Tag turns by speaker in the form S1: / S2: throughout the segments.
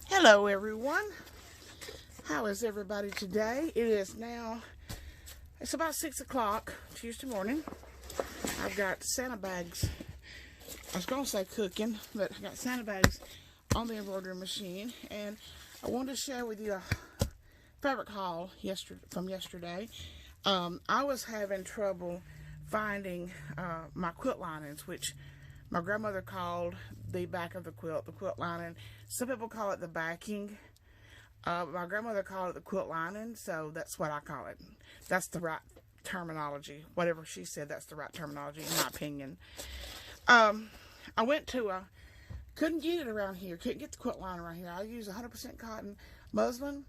S1: Hello everyone. How is everybody today? It's about 6 o'clock Tuesday morning. I've got Santa bags. I was going to say cooking, but I got Santa bags on the embroidery machine, and I wanted to share with you a fabric haul from yesterday. I was having trouble finding my quilt linings, which my grandmother called the back of the quilt lining. Some people call it the backing. My grandmother called it the quilt lining, so that's what I call it. That's the right terminology. Whatever she said, that's the right terminology, in my opinion. I went to couldn't get it around here. Couldn't get the quilt lining around here. I used 100% cotton muslin,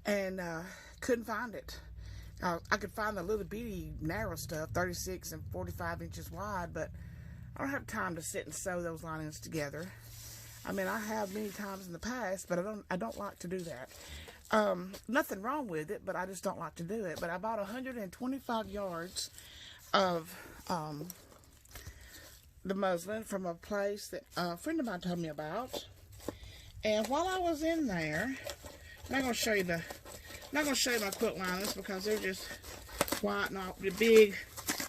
S1: and couldn't find it. I could find the little bitty narrow stuff, 36 and 45 inches wide, but I don't have time to sit and sew those linings together. I mean, I have many times in the past, but I don't like to do that. Nothing wrong with it, but I just don't like to do it. But I bought 125 yards of the muslin from a place that a friend of mine told me about. And while I was in there, I'm not going to show you my quilt linings because they're just white and all the big,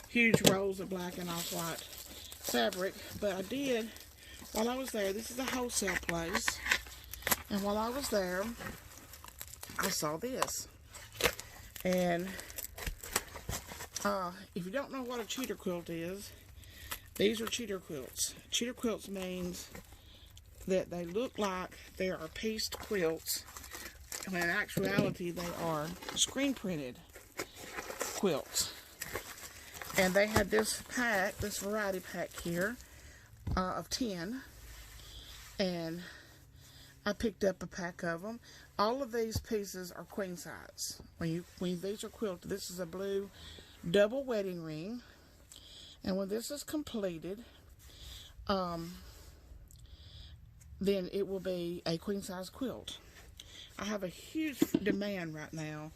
S1: huge rolls of black and off-white fabric. But I did, while I was there, this is a wholesale place, and while I was there, I saw this. And if you don't know what a cheater quilt is, these are cheater quilts. Cheater quilts means that they look like they are pieced quilts, when in actuality they are screen printed quilts. And they had this pack, this variety pack here, of 10, and I picked up a pack of them. All of these pieces are queen size. When these are quilted, this is a blue double wedding ring, and when this is completed, then it will be a queen size quilt. I have a huge demand right now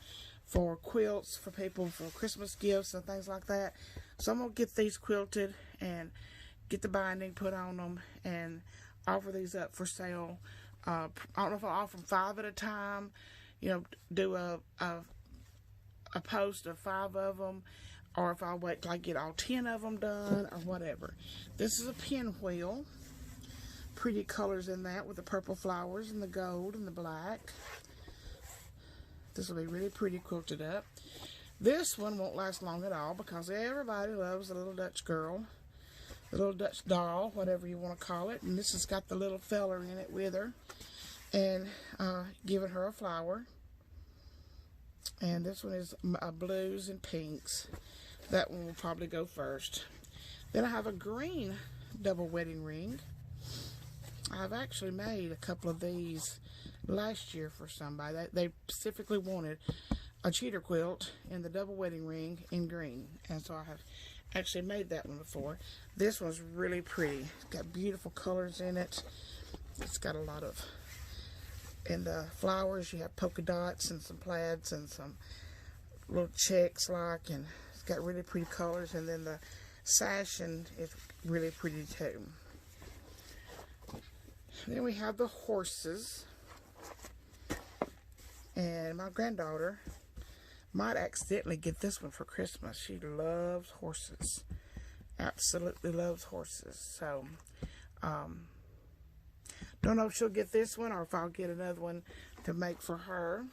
S1: for quilts for people for Christmas gifts and things like that. So I'm going to get these quilted and get the binding put on them and offer these up for sale. I don't know if I'll offer them 5 at a time, do a post of 5 of them, or if I'll wait till I get all 10 of them done, or whatever. This is a pinwheel. Pretty colors in that with the purple flowers and the gold and the black. This will be really pretty quilted up. This one won't last long at all because everybody loves the little Dutch girl, the little Dutch doll, whatever you want to call it. And this has got the little feller in it with her, and giving her a flower. And this one is blues and pinks. That one will probably go first. Then I have a green double wedding ring. I've actually made a couple of these last year for somebody. They specifically wanted a cheater quilt in the double wedding ring in green, and so I have actually made that one before. This one's really pretty. It's got beautiful colors in it. It's got a lot of, in the flowers you have polka dots and some plaids and some little checks like, and it's got really pretty colors, and then the sashing is really pretty too. Then we have the horses, and my granddaughter might accidentally get this one for Christmas. She loves horses, absolutely loves horses. So don't know if she'll get this one or if I'll get another one to make for her.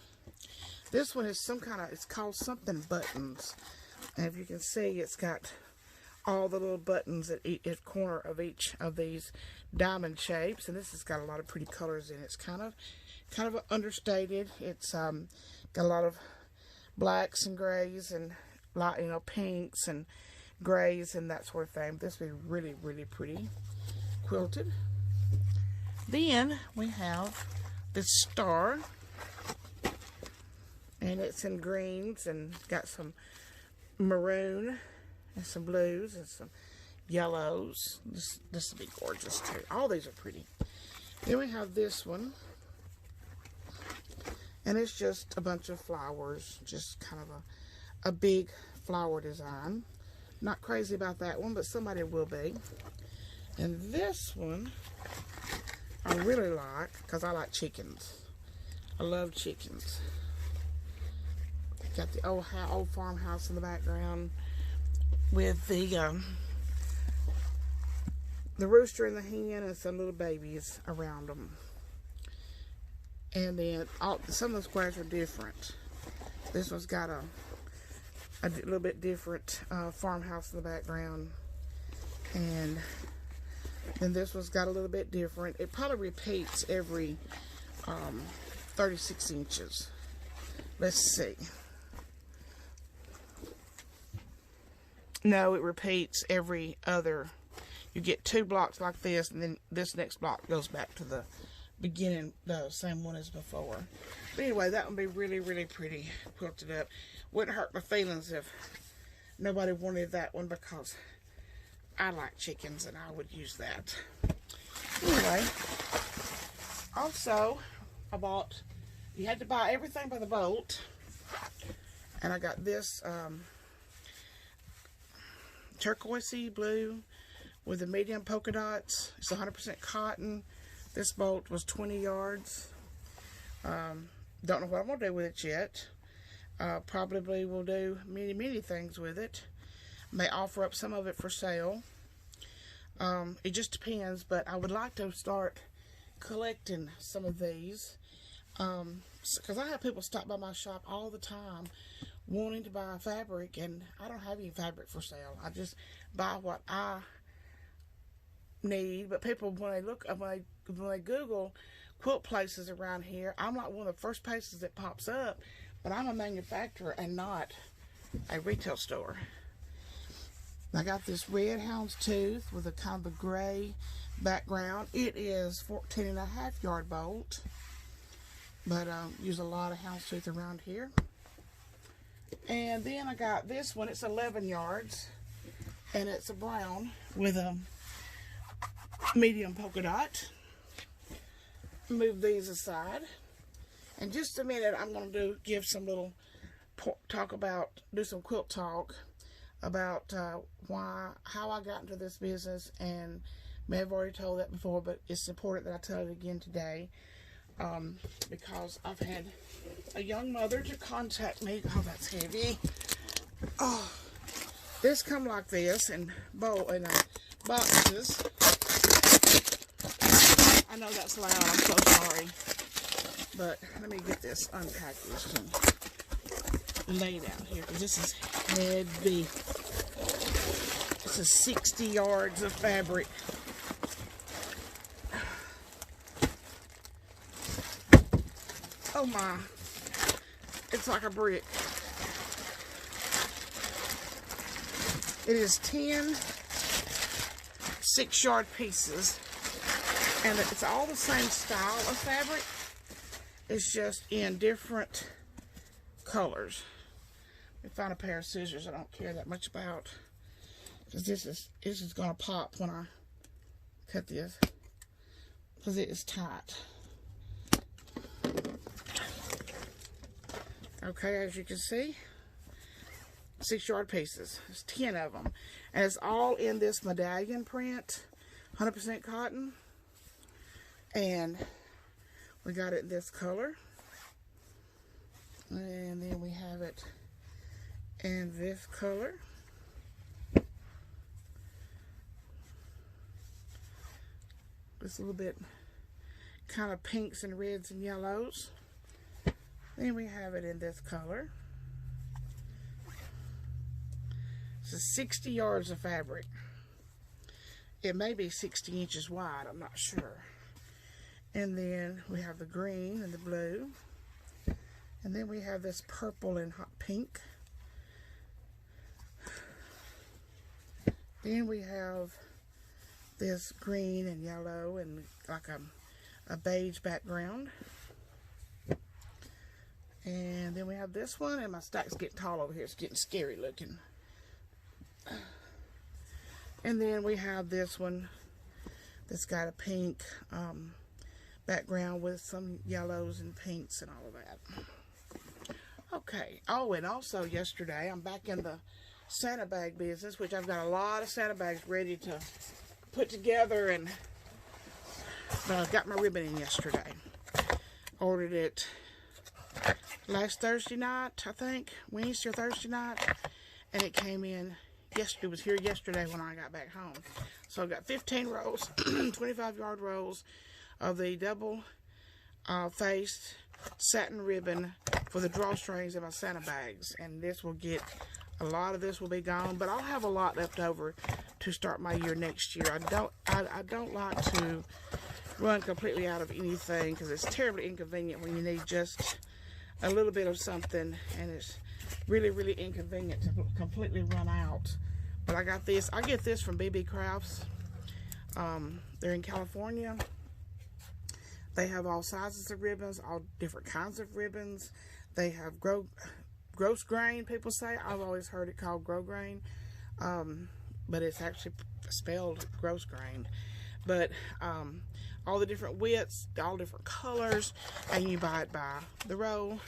S1: This one is it's called something buttons, and if you can see, it's got all the little buttons at each corner of each of these diamond shapes, and this has got a lot of pretty colors in it. It's kind of understated. It's got a lot of blacks and grays and light, pinks and grays and that sort of thing. This will be really, really pretty quilted. Then we have this star, and it's in greens and got some maroon and some blues and some yellows. This will be gorgeous too. All these are pretty. Then we have this one, And it's just a bunch of flowers, just kind of a big flower design. Not crazy about that one, but somebody will be. And this one I really like because I like chickens. I love chickens. Got the old farmhouse in the background with the rooster and the hen and some little babies around them. And then some of the squares are different. This one's got a little bit different farmhouse in the background. And then this one's got a little bit different. It probably repeats every 36 inches. Let's see. No, it repeats every other. You get 2 blocks like this, and then this next block goes back to the beginning, the same one as before. But anyway, that would be really, really pretty quilted up. Wouldn't hurt my feelings if nobody wanted that one, because I like chickens and I would use that. Anyway, also I bought, you had to buy everything by the bolt, and I got this turquoisey blue with the medium polka dots. It's 100% cotton. This bolt was 20 yards. Don't know what I'm going to do with it yet. Probably will do many things with it. May offer up some of it for sale. It just depends, but I would like to start collecting some of these. Because I have people stop by my shop all the time wanting to buy fabric, and I don't have any fabric for sale. I just buy what I need. But people, when they Google quilt places around here, I'm like one of the first places that pops up. But I'm a manufacturer and not a retail store. I got this red houndstooth with a kind of a gray background. It is 14.5 yard bolt, but use a lot of houndstooth around here. And then I got this one. It's 11 yards, and it's a brown with a medium polka dot. Move these aside. In just a minute, I'm going to do some quilt talk about how I got into this business, and may have already told that before, but it's important that I tell it again today, because I've had a young mother to contact me. Oh, that's heavy. Oh, this come like this in boxes. I know that's loud. I'm so sorry. But let me get this unpackaged and laid out here, because this is heavy. This is 60 yards of fabric. Oh my. It's like a brick. It is 10 6-yard pieces. And it's all the same style of fabric. It's just in different colors. Let me find a pair of scissors I don't care that much about, because this is gonna pop when I cut this, because it is tight. Okay, as you can see, 6-yard pieces. There's 10 of them, and it's all in this medallion print, 100% cotton, and we got it in this color, and then we have it in this color. It's a little bit kind of pinks and reds and yellows. Then we have it in this color. This is 60 yards of fabric. It may be 60 inches wide, I'm not sure. And then we have the green and the blue. And then we have this purple and hot pink. Then we have this green and yellow and like a beige background. And then we have this one, and my stack's getting tall over here. It's getting scary looking. And then we have this one that's got a pink background with some yellows and pinks and all of that. Okay. Oh, and also yesterday, I'm back in the Santa bag business, which I've got a lot of Santa bags ready to put together, and I got my ribbon in yesterday. Ordered it last Thursday night, I think, Wednesday or Thursday night, and it came in yesterday. It was here yesterday when I got back home. So I've got 15 rolls, 25-yard rolls of the double faced satin ribbon for the drawstrings of my Santa bags, and this will get, a lot of this will be gone, but I'll have a lot left over to start my year next year. I don't like to run completely out of anything, because it's terribly inconvenient when you need just a little bit of something, and it's really, really inconvenient to completely run out. But I got this. I get this from BB Crafts. They're in California. They have all sizes of ribbons, all different kinds of ribbons. They have gross grain, people say. I've always heard it called grow grain, but it's actually spelled gross grain. But all the different widths, all different colors, and you buy it by the roll.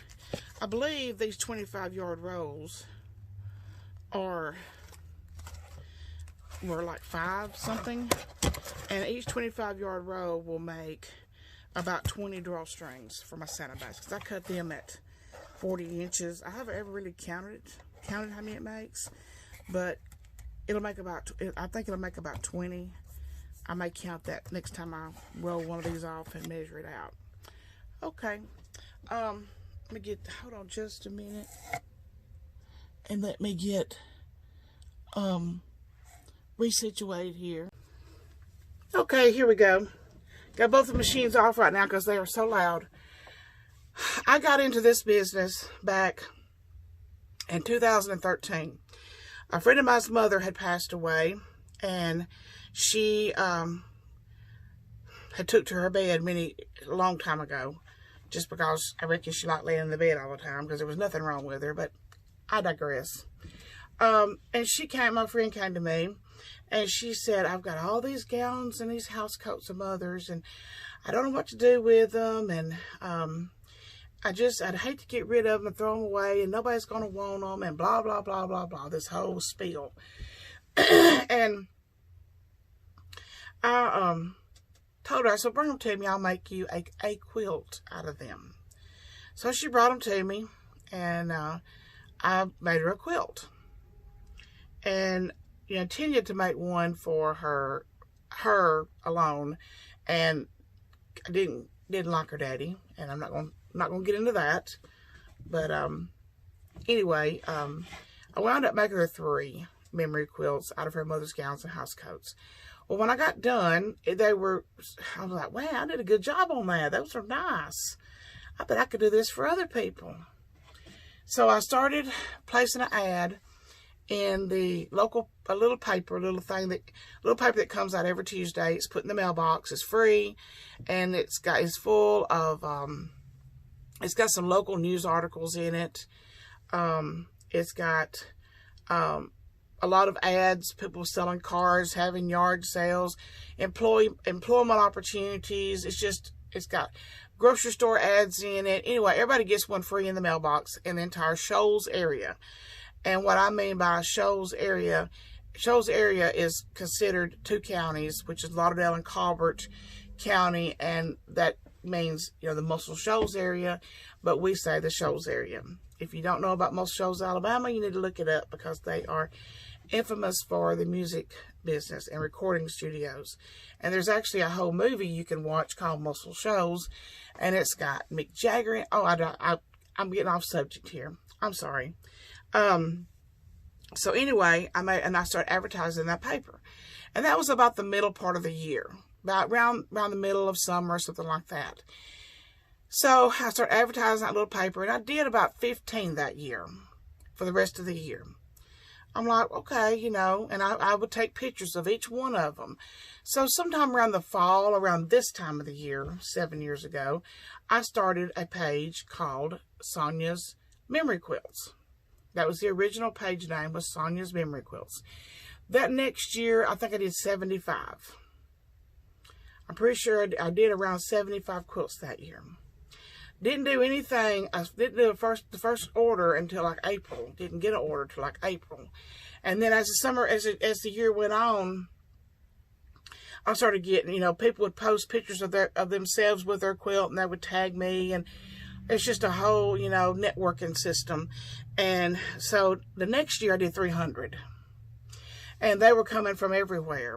S1: I believe these 25-yard rolls were like $5 something, and each 25-yard roll will make about 20 drawstrings for my Santa bags, because I cut them at 40 inches. I haven't ever really counted how many it makes, but it'll make about, I think it'll make about 20. I may count that next time I roll one of these off and measure it out. Okay. Let me get, hold on just a minute. And let me get resituated here. Okay, here we go. Got both the machines off right now because they are so loud. I got into this business back in 2013. A friend of mine's mother had passed away, and she had took to her bed a long time ago, just because I reckon she liked laying in the bed all the time, because there was nothing wrong with her, but I digress. And my friend came to me, and she said, I've got all these gowns and these house coats of mother's, and I don't know what to do with them, and I'd hate to get rid of them and throw them away, and nobody's going to want them, and blah, blah, blah, blah, blah, this whole spiel. And I told her, I said, bring them to me, I'll make you a quilt out of them. So she brought them to me, and I made her a quilt. And intended to make one for her alone, and I didn't like her daddy, and I'm not gonna get into that. But anyway, I wound up making her 3 memory quilts out of her mother's gowns and house coats. Well, when I got done, I was like, wow, I did a good job on that. Those are nice. I bet I could do this for other people. So I started placing an ad in the local, a little paper that comes out every Tuesday. It's put in the mailbox. It's free, and it's full of, it's got some local news articles in it. It's got a lot of ads, people selling cars, having yard sales, employment opportunities. It's got grocery store ads in it. Anyway, everybody gets one free in the mailbox in the entire Shoals area. And what I mean by Shoals area is considered 2 counties, which is Lauderdale and Colbert County, and that means, the Muscle Shoals area, but we say the Shoals area. If you don't know about Muscle Shoals, Alabama, you need to look it up, because they are infamous for the music business and recording studios. And there's actually a whole movie you can watch called Muscle Shoals, and it's got Mick Jagger in. Oh, I'm getting off subject here. I'm sorry. So anyway, I started advertising that paper, and that was about the middle part of the year, about around the middle of summer or something like that. So I started advertising that little paper, and I did about 15 that year for the rest of the year. I'm like, okay, and I would take pictures of each one of them. So sometime around the fall, around this time of the year, 7 years ago, I started a page called Sonyas Memory Quilts. That was the original page name, was Sonyas Memory Quilts. That next year, I think I did 75. I'm pretty sure I did around 75 quilts that year. Didn't do anything. I didn't do the first order until like April. Didn't get an order till like April. And then as the year went on, I started getting, you know, people would post pictures of themselves with their quilt, and they would tag me, and it's just a whole, you know, networking system. And so the next year I did 300, and they were coming from everywhere.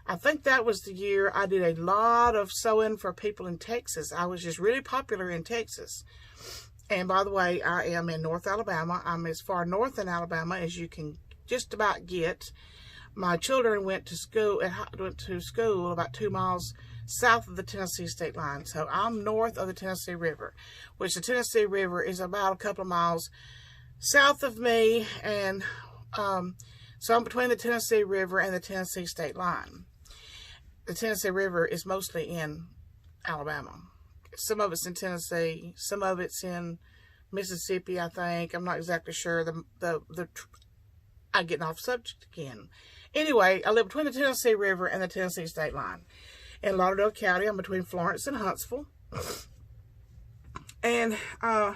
S1: I think that was the year I did a lot of sewing for people in Texas. I was just really popular in Texas. And by the way, I am in North Alabama. I'm as far north in Alabama as you can just about get. My children went to school about 2 miles south of the Tennessee state line. So I'm north of the Tennessee River, which the Tennessee River is about a couple of miles south of me. And so I'm between the Tennessee River and the Tennessee state line. The Tennessee River is mostly in Alabama. Some of it's in Tennessee, some of it's in Mississippi, I think. I'm not exactly sure. I'm getting off subject again. Anyway, I live between the Tennessee River and the Tennessee state line. In Lauderdale County, I'm between Florence and Huntsville. And I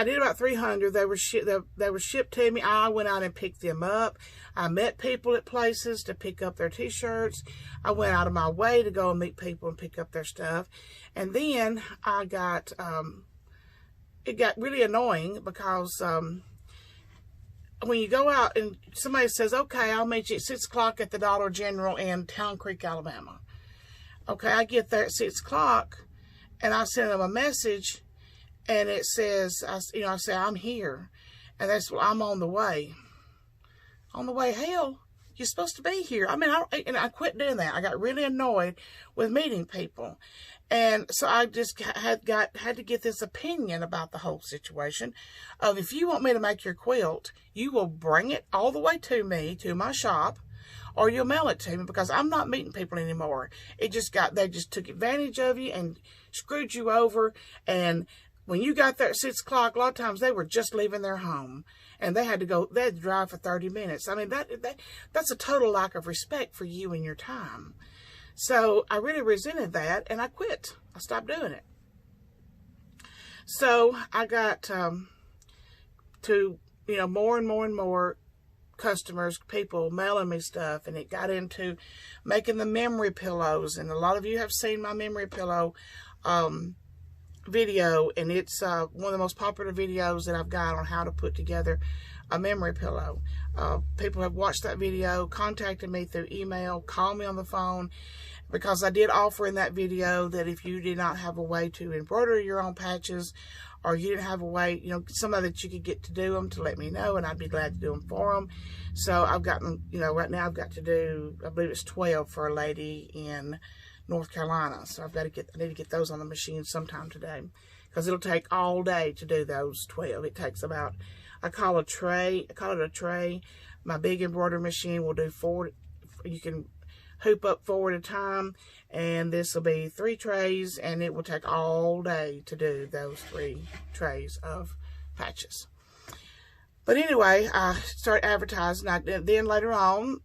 S1: did about 300. They were shipped to me. I went out and picked them up. I met people at places to pick up their t-shirts. I went out of my way to go and meet people and pick up their stuff. And then I got, it got really annoying because when you go out and somebody says, okay, I'll meet you at 6 o'clock at the Dollar General in Town Creek, Alabama. Okay, I get there at 6 o'clock and I send them a message and it says, I say, I'm here. And that's, well, I'm on the way. On the way, hell, you're supposed to be here. I mean, I quit doing that. I got really annoyed with meeting people. And so I just had to get this opinion about the whole situation of, if you want me to make your quilt, you will bring it all the way to me, to my shop, or you'll mail it to me, because I'm not meeting people anymore. They just took advantage of you and screwed you over. And when you got there at 6 o'clock, a lot of times they were just leaving their home and they had to drive for 30 minutes. I mean, that's a total lack of respect for you and your time. So I really resented that and I quit. I stopped doing it. So I got to, more and more and more customers, people mailing me stuff, and it got into making the memory pillows. And a lot of you have seen my memory pillow video, and it's one of the most popular videos that I've got on how to put together a memory pillow. People have watched that video, contacted me through email, called me on the phone, because I did offer in that video that if you did not have a way to embroider your own patches, or you didn't have a way, somebody that you could get to do them, to let me know, and I'd be glad to do them for them. So I've gotten, right now I've got to do, I believe it's 12 for a lady in North Carolina. So I need to get those on the machine sometime today, because it'll take all day to do those 12. It takes about, I call it a tray. My big embroidery machine will do 4, you can hoop up 4 at a time, and this will be 3 trays, and it will take all day to do those 3 trays of patches. But anyway, I started advertising. Then later on,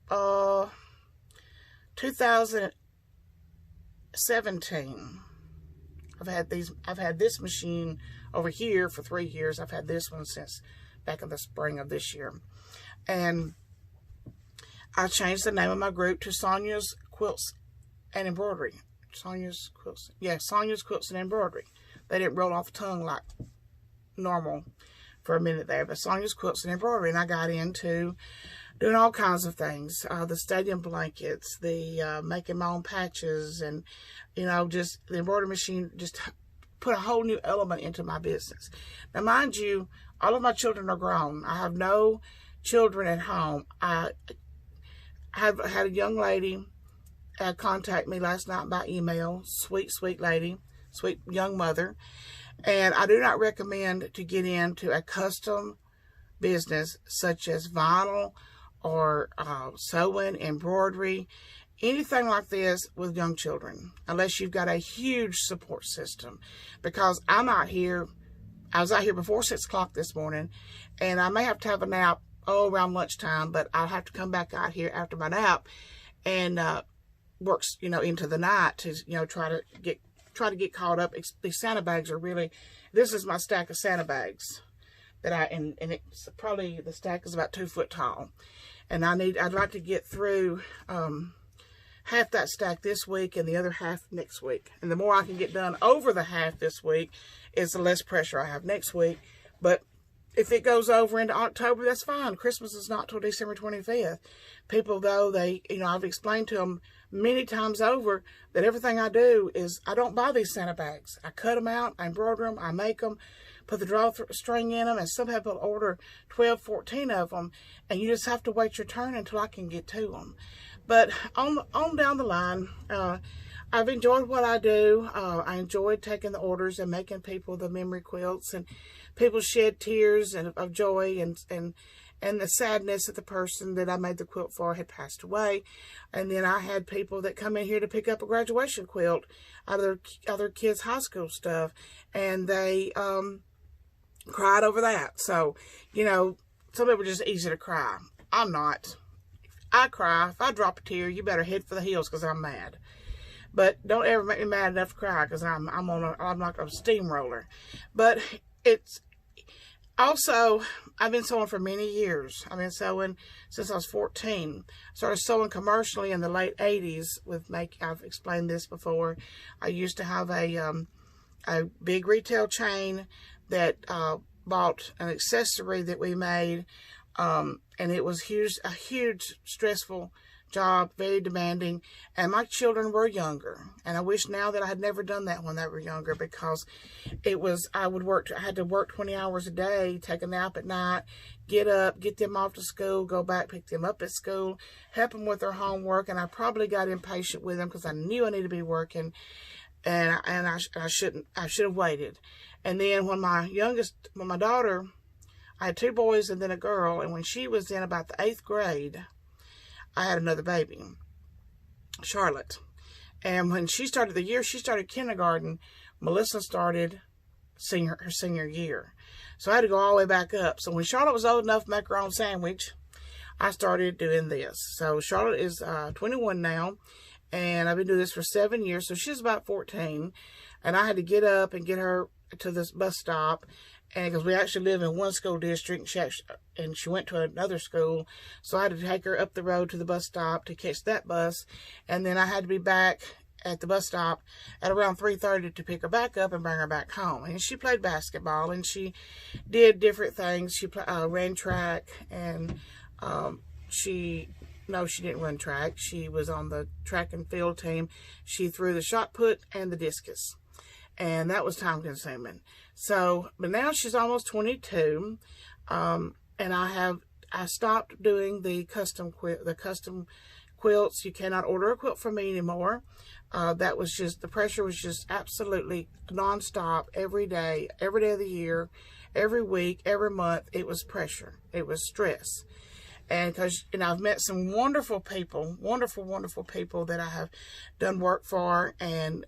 S1: 2017, I've had this machine over here for 3 years. I've had this one since back in the spring of this year. And I changed the name of my group to Sonyas Quilts and Embroidery. Sonyas Quilts. Yeah, Sonyas Quilts and Embroidery. They didn't roll off the tongue like normal for a minute there, but Sonyas Quilts and Embroidery. And I got into doing all kinds of things. The stadium blankets, the making my own patches, and, just the embroidery machine just put a whole new element into my business. Now, mind you, all of my children are grown. I have no children at home. I have had a young lady contact me last night by email. Sweet, sweet lady. Sweet young mother. And I do not recommend to get into a custom business such as vinyl or sewing, embroidery, anything like this with young children, unless you've got a huge support system. Because I'm out here, I was out here before 6 o'clock this morning, and I may have to have a nap around lunchtime, but I'll have to come back out here after my nap and works, into the night to, try to get caught up. These Santa bags are really, this is my stack of Santa bags that and it's probably, the stack is about 2 foot tall. And I'd like to get through, half that stack this week and the other half next week. And the more I can get done over the half this week is the less pressure I have next week. But if it goes over into October, that's fine. Christmas is not till December 25th. People, though, I've explained to them many times over that everything I do is, I don't buy these Santa bags. I cut them out, I embroider them, I make them, put the drawstring in them, and some people order 12, 14 of them, and you just have to wait your turn until I can get to them. But on down the line, I've enjoyed what I do. I enjoyed taking the orders and making people the memory quilts, and people shed tears of joy and the sadness that the person that I made the quilt for had passed away. And then I had people that come in here to pick up a graduation quilt out of their kids' high school stuff, and they cried over that. So, some people are just easy to cry. I'm not. I cry. If I drop a tear, you better head for the hills because I'm mad. But don't ever make me mad enough to cry because I'm like a steamroller. But it's also, I've been sewing for many years. I've been sewing since I was 14. Started sewing commercially in the late 80s I've explained this before. I used to have a big retail chain that bought an accessory that we made. And it was a huge stressful job, very demanding, and my children were younger, and I wish now that I had never done that when they were younger, because I had to work 20 hours a day, take a nap at night, get up, get them off to school, go back, pick them up at school, help them with their homework, and I probably got impatient with them because I knew I needed to be working, and I should have waited. And then when my daughter, I had 2 boys and then a girl, and when she was in about the 8th grade, I had another baby, Charlotte. And when she started the year, she started kindergarten, Melissa started her senior year. So I had to go all the way back up. So when Charlotte was old enough to make her own sandwich, I started doing this. So Charlotte is 21 now, and I've been doing this for 7 years. So she's about 14, and I had to get up and get her to this bus stop. And because we actually live in one school district, and she went to another school, so I had to take her up the road to the bus stop to catch that bus, and then I had to be back at the bus stop at around 3:30 to pick her back up and bring her back home. And she played basketball, and she did different things. She ran track, and she didn't run track. She was on the track and field team. She threw the shot put and the discus, and that was time consuming. So, but now she's almost 22, and I stopped doing the custom quilts. You cannot order a quilt from me anymore. That was just, the pressure was just absolutely nonstop every day of the year, every week, every month. It was pressure. It was stress. And I've met some wonderful people, wonderful people that I have done work for, and,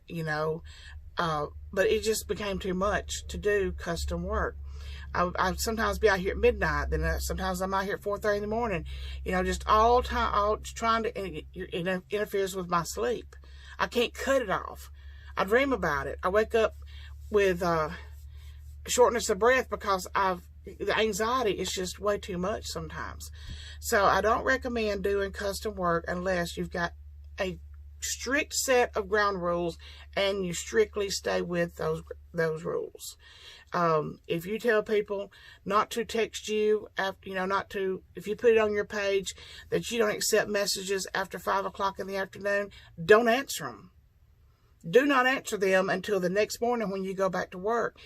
S1: but it just became too much to do custom work. I sometimes be out here at midnight, then sometimes I'm out here at 4:30 in the morning, just all trying to, and it interferes with my sleep. I can't cut it off. I dream about it. I wake up with shortness of breath because the anxiety is just way too much sometimes. So I don't recommend doing custom work unless you've got a strict set of ground rules and you strictly stay with those rules. If you tell people not to text you after, if you put it on your page that you don't accept messages after 5 o'clock in the afternoon, don't answer them. Do not answer them until the next morning when you go back to work.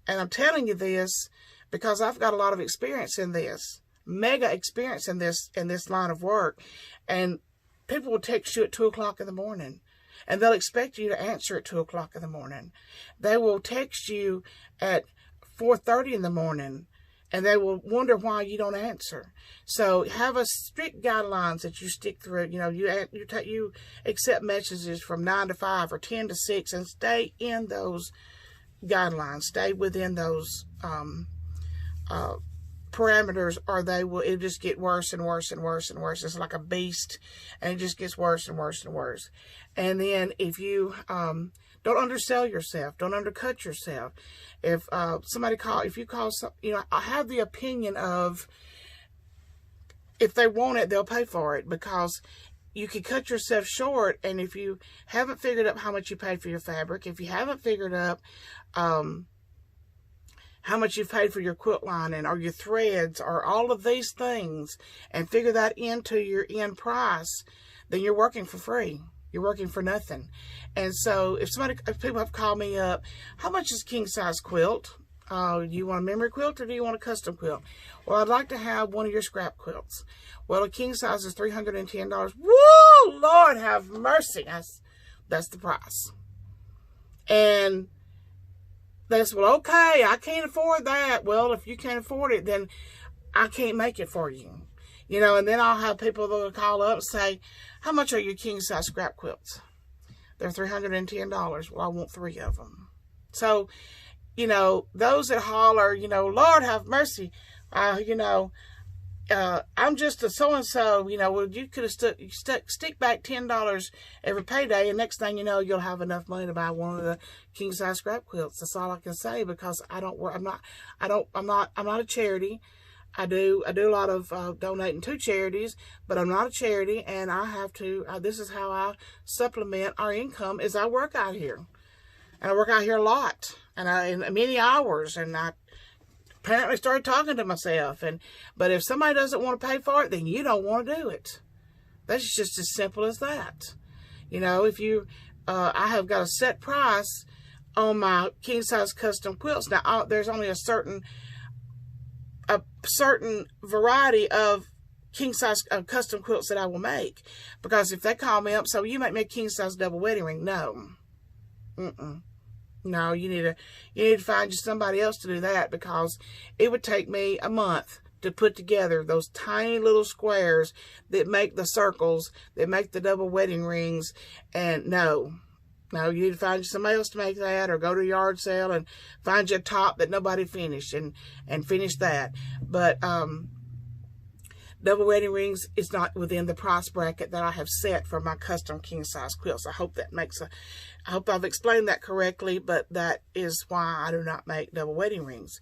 S1: And I'm telling you this because I've got a lot of experience in this, mega experience in this line of work. And people will text you at 2 o'clock in the morning, and they'll expect you to answer at 2 o'clock in the morning. They will text you at 4:30 in the morning, and they will wonder why you don't answer. So have a strict guidelines that you stick through. You accept messages from 9 to 5 or 10 to 6, and stay in those guidelines. Stay within those parameters, or it'll just get worse and worse and worse and worse. It's like a beast, and it just gets worse and worse and worse. And then if you don't undersell yourself, don't undercut yourself. If if you call some, I have the opinion of, if they want it, they'll pay for it, because you can cut yourself short. And if you haven't figured out how much you paid for your fabric, if you haven't figured out how much you've paid for your quilt lining or your threads or all of these things, and figure that into your end price, then you're working for free. You're working for nothing. And so if people have called me up, how much is king size quilt? Do you want a memory quilt, or do you want a custom quilt? Well, I'd like to have one of your scrap quilts. Well, a king size is $310. Woo! Lord have mercy. That's the price. And they said, well, okay, I can't afford that. Well, if you can't afford it, then I can't make it for you. And then I'll have people that will call up and say, how much are your king size scrap quilts? They're $310. Well, I want 3 of them. So, those that holler, Lord have mercy, I'm just a so-and-so, well, you could have stick back $10 every payday, and next thing you know, you'll have enough money to buy one of the king size scrap quilts. That's all I can say, because I'm not a charity. I do a lot of donating to charities, but I'm not a charity, and I have to, this is how I supplement our income, is I work out here. And I work out here a lot, and in many hours, and I apparently started talking to myself. But if somebody doesn't want to pay for it, then you don't want to do it. That's just as simple as that. If you, I have got a set price on my king size custom quilts. Now, there's only a certain variety of king size custom quilts that I will make, because if they call me up, so you make me a king size double wedding ring, no. No, you need to find you somebody else to do that, because it would take me a month to put together those tiny little squares that make the circles, that make the double wedding rings. And no, you need to find you somebody else to make that, or go to a yard sale and find you a top that nobody finished and finish that. But double wedding rings is not within the price bracket that I have set for my custom king size quilts. I hope I hope I've explained that correctly, but that is why I do not make double wedding rings.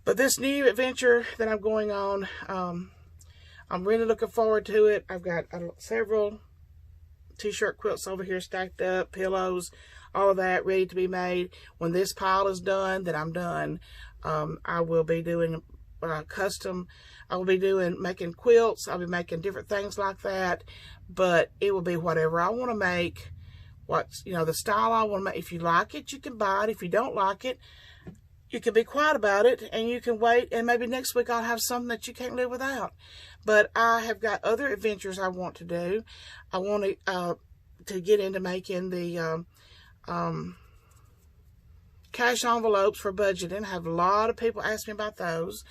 S1: But this new adventure that I'm going on, I'm really looking forward to it. I've got several t-shirt quilts over here stacked up, pillows, all of that ready to be made. When this pile is done, then I'm done. I will be doing custom. I will be making quilts. I'll be making different things like that, but it will be whatever I want to make. The style I want to make. If you like it, you can buy it. If you don't like it, you can be quiet about it, and you can wait, and maybe next week I'll have something that you can't live without. But I have got other adventures I want to do. I want to get into making the cash envelopes for budgeting. I have a lot of people ask me about those.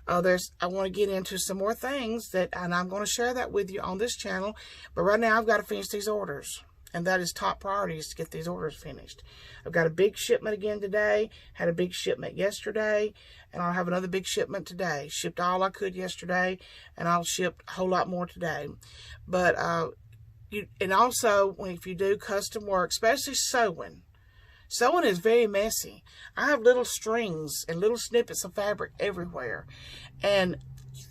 S1: I want to get into some more things and I'm going to share that with you on this channel. But right now I've got to finish these orders. And that is top priority, is to get these orders finished. I've got a big shipment again today. Had a big shipment yesterday. And I'll have another big shipment today. Shipped all I could yesterday. And I'll ship a whole lot more today. But, and also, if you do custom work, especially sewing. Sewing is very messy. I have little strings and little snippets of fabric everywhere. And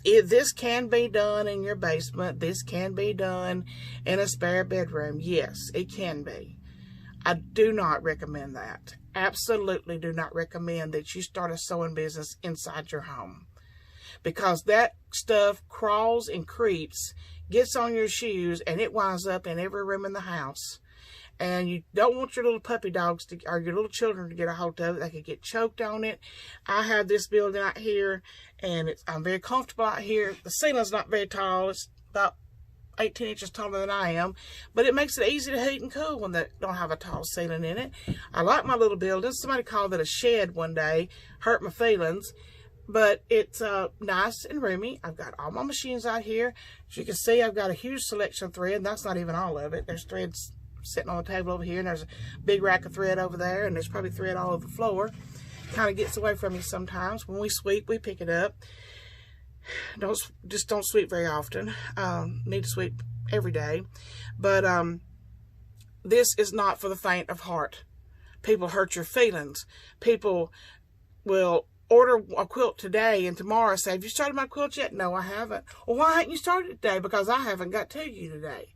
S1: this can be done in your basement. This can be done in a spare bedroom. Yes, it can be. I do not recommend that. Absolutely do not recommend that you start a sewing business inside your home, because that stuff crawls and creeps, gets on your shoes, and it winds up in every room in the house. And you don't want your little puppy dogs or your little children to get a hold of it. They could get choked on it. I have this building out here, and I'm very comfortable out here. The ceiling's not very tall. It's about 18 inches taller than I am, but it makes it easy to heat and cool when they don't have a tall ceiling in it. I like my little building. Somebody called it a shed one day. Hurt my feelings. But it's nice and roomy. I've got all my machines out here. As you can see, I've got a huge selection of thread. That's not even all of it. There's threads sitting on the table over here, and there's a big rack of thread over there, and there's probably thread all over the floor. Kind of gets away from you sometimes. When we sweep, we pick it up. don't sweep very often. Need to sweep every day. But this is not for the faint of heart. People hurt your feelings. People will order a quilt today and tomorrow say, have you started my quilt yet? No, I haven't. Well, why haven't you started today? Because I haven't got to you today.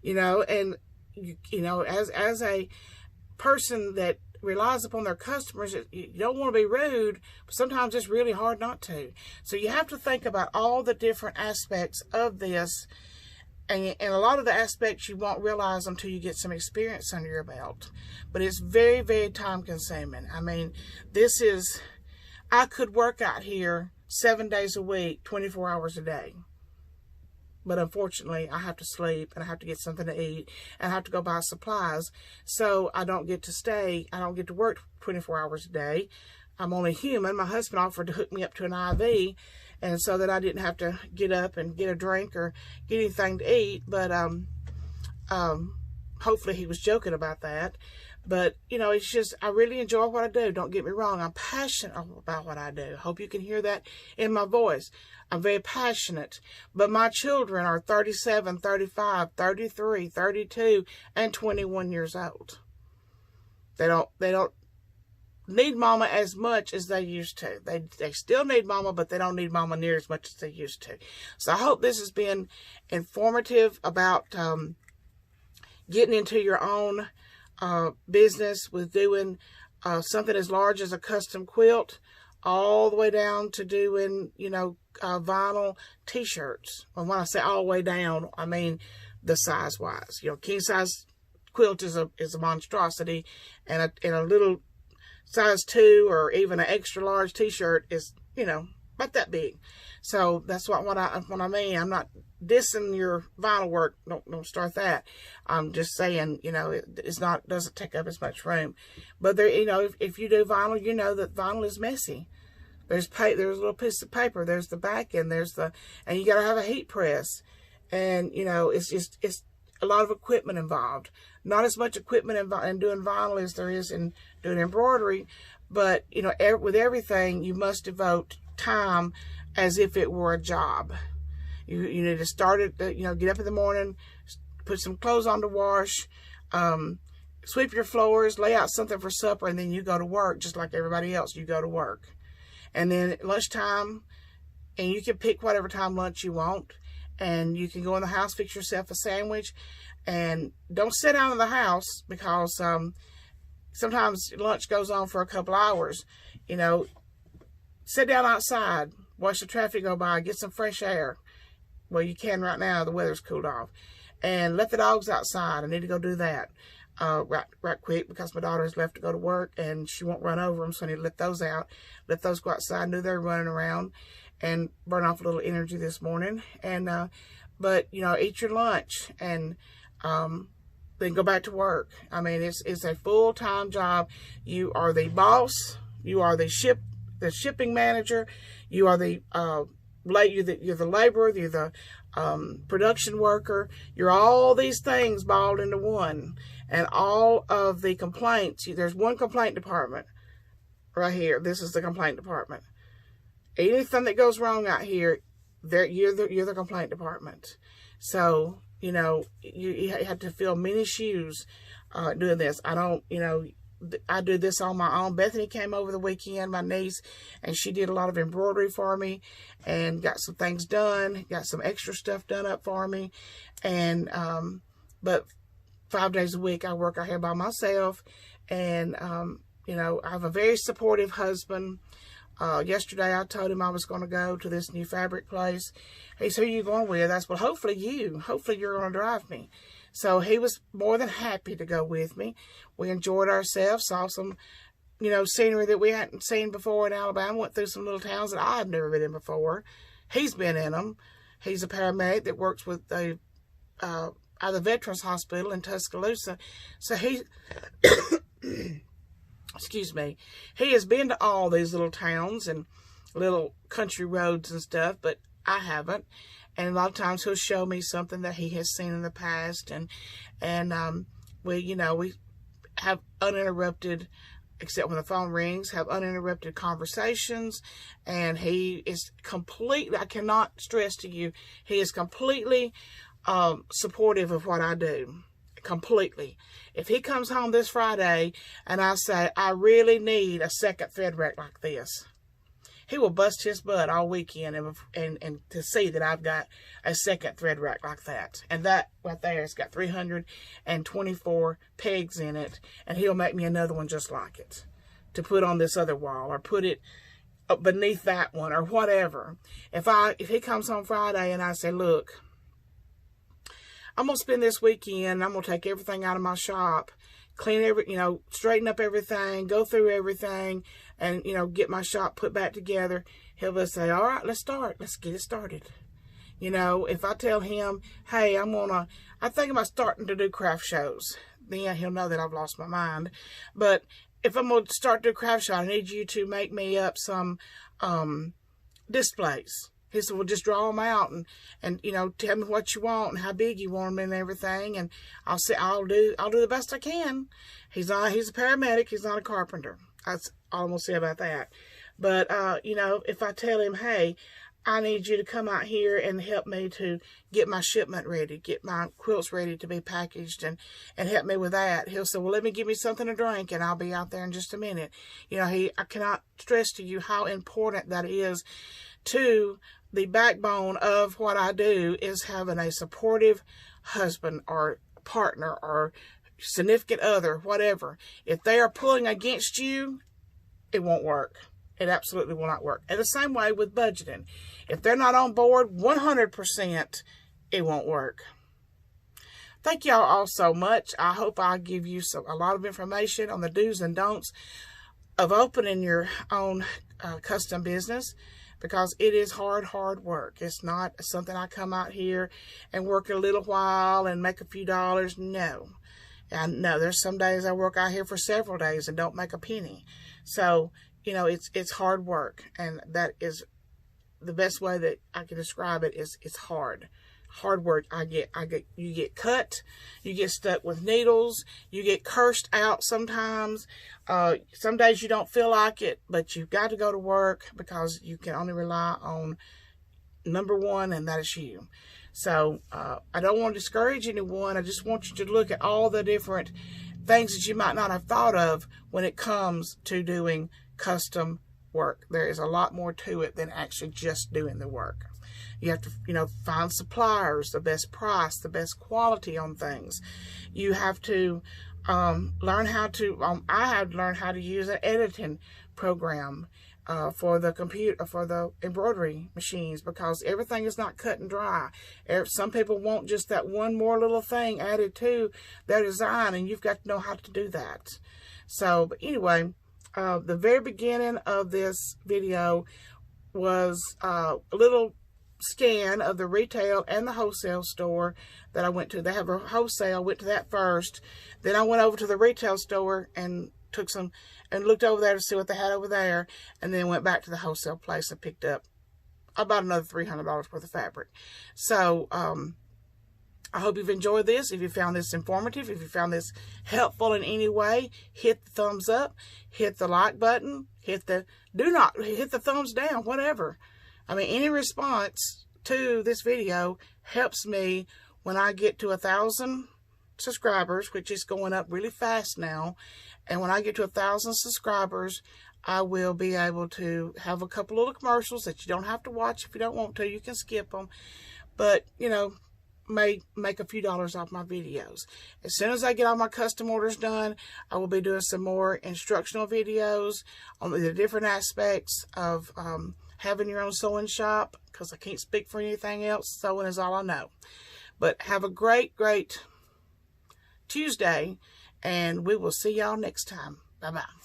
S1: You know, and you know, as a person that relies upon their customers, you don't want to be rude, but sometimes it's really hard not to. So you have to think about all the different aspects of this, and a lot of the aspects you won't realize until you get some experience under your belt. But it's very, very time consuming. I mean, I could work out here 7 days a week, 24 hours a day. But unfortunately, I have to sleep, and I have to get something to eat, and I have to go buy supplies. So I don't get to work 24 hours a day. I'm only human. My husband offered to hook me up to an IV, and so that I didn't have to get up and get a drink or get anything to eat. But hopefully he was joking about that. But, you know, it's just, I really enjoy what I do. Don't get me wrong. I'm passionate about what I do. Hope you can hear that in my voice. I'm very passionate. But my children are 37, 35, 33, 32, and 21 years old. They don't need mama as much as they used to. They still need mama, but they don't need mama near as much as they used to. So I hope this has been informative about getting into your own business with doing something as large as a custom quilt, all the way down to doing, you know, vinyl t-shirts. And when I say all the way down, I mean the size wise. You know, king size quilt is a monstrosity, and a little size 2 or even an extra large t-shirt is, you know, about that big. So that's what I mean. I'm not dissing your vinyl work. Don't start that. I'm just saying, you know, doesn't take up as much room. But there, you know, if you do vinyl, you know that vinyl is messy. There's a little piece of paper. There's the back end. And you got to have a heat press. And, you know, it's a lot of equipment involved. Not as much equipment in doing vinyl as there is in doing embroidery. But, you know, with everything, you must devote time as if it were a job. You need to start it, you know, get up in the morning, put some clothes on to wash, sweep your floors, lay out something for supper, and then you go to work just like everybody else. You go to work. And then at lunchtime, and you can pick whatever time lunch you want, and you can go in the house, fix yourself a sandwich, and don't sit down in the house, because sometimes lunch goes on for a couple hours. You know, sit down outside, watch the traffic go by, get some fresh air. Well, you can right now. The weather's cooled off. And let the dogs outside. I need to go do that right quick, because my daughter's left to go to work, and she won't run over them, so I need to let those out. Let those go outside and do their running around and burn off a little energy this morning. And but, you know, eat your lunch and then go back to work. I mean, it's a full-time job. You are the boss. You are the shipping manager. You are the you're the laborer, you're the production worker. You're all these things balled into one. And all of the complaints, there's one complaint department right here. This is the complaint department. Anything that goes wrong out here, you're the complaint department. So, you know, you have to fill many shoes doing this. I don't, you know, I do this on my own. Bethany came over the weekend, my niece, and she did a lot of embroidery for me and got some things done, got some extra stuff done up for me. And, but 5 days a week I work out here by myself. And, you know, I have a very supportive husband. Yesterday I told him I was going to go to this new fabric place. He said, who are you going with? I said, well, hopefully you're going to drive me. So he was more than happy to go with me. We enjoyed ourselves, saw some, you know, scenery that we hadn't seen before in Alabama, went through some little towns that I had never been in before. He's been in them. He's a paramedic that works with the Veterans Hospital in Tuscaloosa. So he, excuse me, he has been to all these little towns and little country roads and stuff, but I haven't. And a lot of times he'll show me something that he has seen in the past, and we, you know, we have uninterrupted except when the phone rings, have uninterrupted conversations. And he is completely, I cannot stress to you, he is completely supportive of what I do. Completely. If he comes home this Friday and I say, I really need a second thread rack like this, he will bust his butt all weekend and to see that I've got a second thread rack like that. And that right there, it's got 324 pegs in it, and he'll make me another one just like it to put on this other wall, or put it up beneath that one, or whatever. If he comes home Friday and I say, look, I'm going to spend this weekend, I'm going to take everything out of my shop, clean straighten up everything, go through everything, and, get my shop put back together, he'll just say, all right, let's get it started. If I tell him, hey, I think about starting to do craft shows, then he'll know that I've lost my mind. But if I'm going to start to do craft show, I need you to make me up some displays. He said, well, just draw them out and tell me what you want and how big you want them and everything. And I'll do the best I can. He's a paramedic. He's not a carpenter. That's all I'm going to say about that. But, if I tell him, hey, I need you to come out here and help me to get my shipment ready, get my quilts ready to be packaged, and help me with that. He'll say, well, let me give me something to drink, and I'll be out there in just a minute. I cannot stress to you how important that is to the backbone of what I do, is having a supportive husband or partner or significant other, whatever. If they are pulling against you, it won't work. It absolutely will not work. And the same way with budgeting. If they're not on board 100%, it won't work. Thank y'all all so much. I hope I give you a lot of information on the do's and don'ts of opening your own custom business, because it is hard work. It's not something I come out here and work a little while and make a few dollars. No. And no, there's some days I work out here for several days and don't make a penny. So, it's hard work, and that is the best way that I can describe it. Is it's hard work. You get cut, you get stuck with needles, you get cursed out sometimes. Some days you don't feel like it, but you've got to go to work, because you can only rely on number one, and that is you. So I don't want to discourage anyone. I just want you to look at all the different things that you might not have thought of when it comes to doing custom work. There is a lot more to it than actually just doing the work. You have to, find suppliers, the best price, the best quality on things. You have to learn how to, I had to learn how to use an editing program for the computer, for the embroidery machines, because everything is not cut and dry. Some people want just that one more little thing added to their design, and you've got to know how to do that. So, but anyway, the very beginning of this video was a little scan of the retail and the wholesale store that I went to. They have a wholesale, went to that first. Then I went over to the retail store and took some and looked over there to see what they had over there, and then went back to the wholesale place and picked up about another $300 worth of fabric. So I hope you've enjoyed this. If you found this informative, if you found this helpful in any way, hit the thumbs up, hit the like button, hit the thumbs down, whatever. I mean, any response to this video helps me when I get to 1,000 subscribers, which is going up really fast now. And when I get to 1,000 subscribers, I will be able to have a couple little commercials that you don't have to watch if you don't want to. You can skip them. But, may make a few dollars off my videos. As soon as I get all my custom orders done, I will be doing some more instructional videos on the different aspects of having your own sewing shop, because I can't speak for anything else. Sewing is all I know. But have a great Tuesday, and we will see y'all next time. Bye-bye.